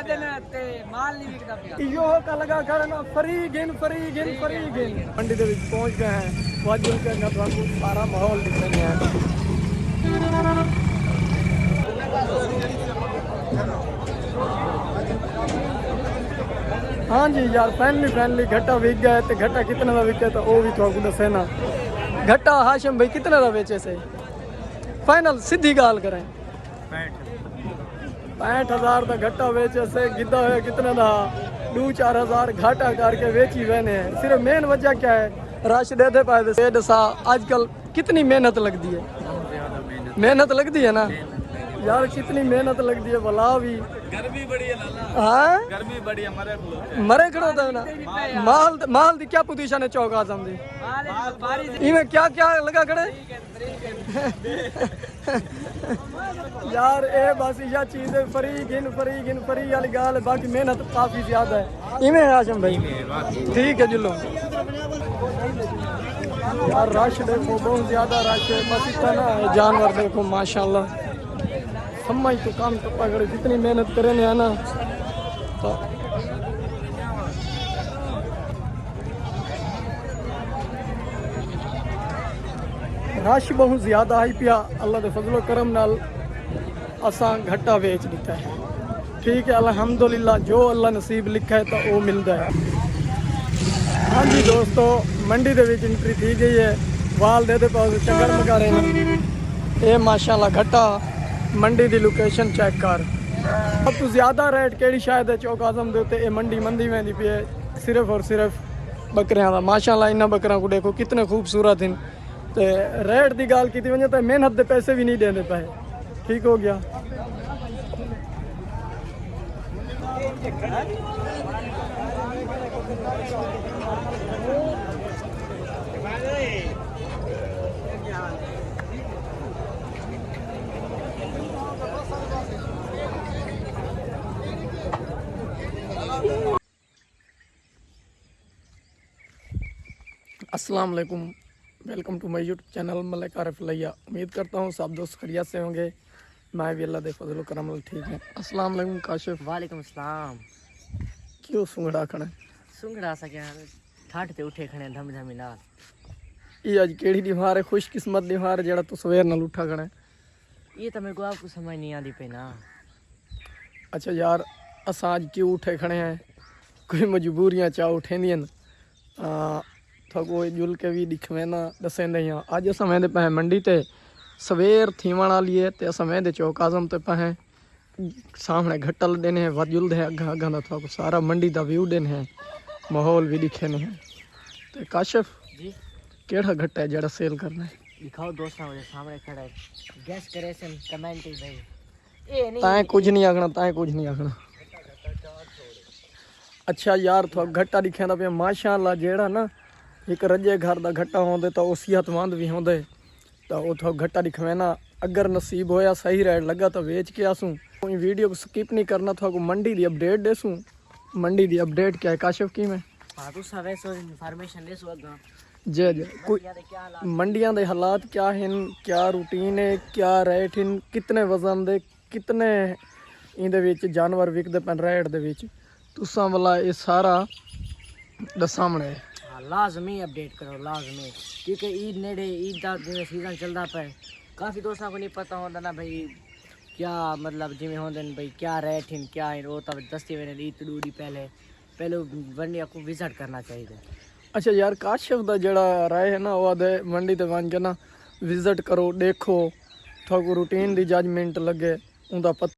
ज्यादा ने ते माल नहीं बिकदा पिया इहो का लगा खड़े ना फरी गिन मंडी दे विच पहुंच गए हैं वाजुल के अंदर आपको सारा माहौल दिख रहा है। हाँ जी यार फ्रेंडली घट्टा विक गया तो घट्टा कितने का विके तो वो भी तो दसे ना। घट्टा हाशिम भाई कितने का बेचे से फाइनल सीधी गाल करें 65,000 का घट्टा बेचे से गिद्दा है कितने का 2-4 हज़ार घाटा करके बेची बहने हैं। सिर्फ मेन वजह क्या है रश दे दे पाए दसा आजकल कितनी मेहनत लगती है ना यार कितनी मेहनत लगती है भला भी गर्मी बड़ी है लाला। हाँ गर्मी बड़ी है मरे खड़ो था ना माल दी क्या पोजीशन है चौक आजम दी इनमें क्या लगा खड़े यार ए बस यह चीज है फरी गिन वाली गाल है बाकी मेहनत काफी ज्यादा है इनमें आजम भाई ठीक है जुल्लो यार रश देखो बहुत ज्यादा रश है बस इतना ना जानवर देखो माशाल्लाह समझ तो काम तो पकड़े जितनी मेहनत करे ना ना तो रश बहुत ज्यादा आई पिया अल्लाह के फजलो करम नाल असा घट्टा बेच दिता है। ठीक है अल्हम्दुलिल्लाह जो अल्लाह नसीब लिखा है तो वो मिलता है। हाँ जी दोस्तों मंडी दे विच एंट्री थी गई है वाल दे पास चंगर मगा रहे हैं ये माशाल्लाह घट्टा मंडी दी लोकेशन चेक कर अब तो ज़्यादा रेट केड़ी शायद है चौक आजम दे उत्ते ये मंडी वेंदी पई है सिर्फ और सिर्फ बकरियां दा माशाल्लाह इन्हां बकरियां को देखो कितने खूबसूरत हैं ते रेट दी गाल कीती वने तो मेहनत दे पैसे भी नहीं देंदे पे ठीक हो गया। अस्सलाम वालेकुम welcome to my YouTube channel Malik Arif Layyah. उम्मीद करता हूँ सब दोस्त खैरियत से होंगे मैं भी अल्लाह दे फजल करम ठीक है। अस्सलाम वालेकुम काशिफ। वालेकुम सलाम। क्यों सुंगड़ा खड़े सुंगड़ा सा क्या ठाठ ते उठे खड़े धम नाल ये अज केड़ी दीवार है खुशकिस्मत दीवार जेड़ा तू सवेर नाल उठा खड़े ये तो मेरे को आपको समझ नहीं आती पे ना। अच्छा यार असा अज क्यों उठे खड़े हैं कोई मजबूरियां चाह उठेंदियां थको जुल के भी दिखवे ना दसेंदे हाँ अज अस वेंदे पे मंडी ते सवेर थीवण वाली है तो अस वेंदे चौक आजम ते पे सामने घट्टल देने हैं वजुल दे अगा अगा दा थको सारा मंडी दा व्यू देने हैं माहौल भी दिखे ने हैं तो काशिफ जी केड़ा घट्टा है जेड़ा सेल करना है दिखाओ दोस्तों मेरे सामने खड़ा है गैस करे सन कमेंट भाई ए नहीं ताए कुछ नहीं आखना अच्छा यार थो घट्टा दिखेंदा पे माशाअल्लाह जेड़ा ना एक रजे घर का घट्टा होंदे तो सेहतमंद भी होंदे तो उतो घट्टा दिखवे ना अगर नसीब होया सही रेट लगा तो बेच के आसूँ वीडियो को स्किप नहीं करना था को मंडी की अपडेट देसूँ। मंडी की अपडेट क्या है काशिफ की मैं इन्फॉर्मेशन ले सो जे कोई मंडियां दे हालात क्या हैं क्या रूटीन है क्या रेट हैं कितने वजन दे कितने इंदे विच जानवर विकदे पैन रेट दे विच तुसां वाला ये सारा सामने है लाजमी अपडेट करो लाजमी क्योंकि ईद नेड़े ईद का जिम्मे सीजन चलता पे काफ़ी दोस्तों को नहीं पता होता ना भाई क्या मतलब जिम्मे होंगे भाई क्या रेट हैं क्या है वो तब दस्ती वे ईद दूरी पहले मंडी को विजिट करना चाहिए। अच्छा यार काशिफ का जड़ा राय है ना वो आदे मंडी ते वन के ना विजिट करो देखो थोड़ा रूटीन दी जजमेंट लगे उनका पता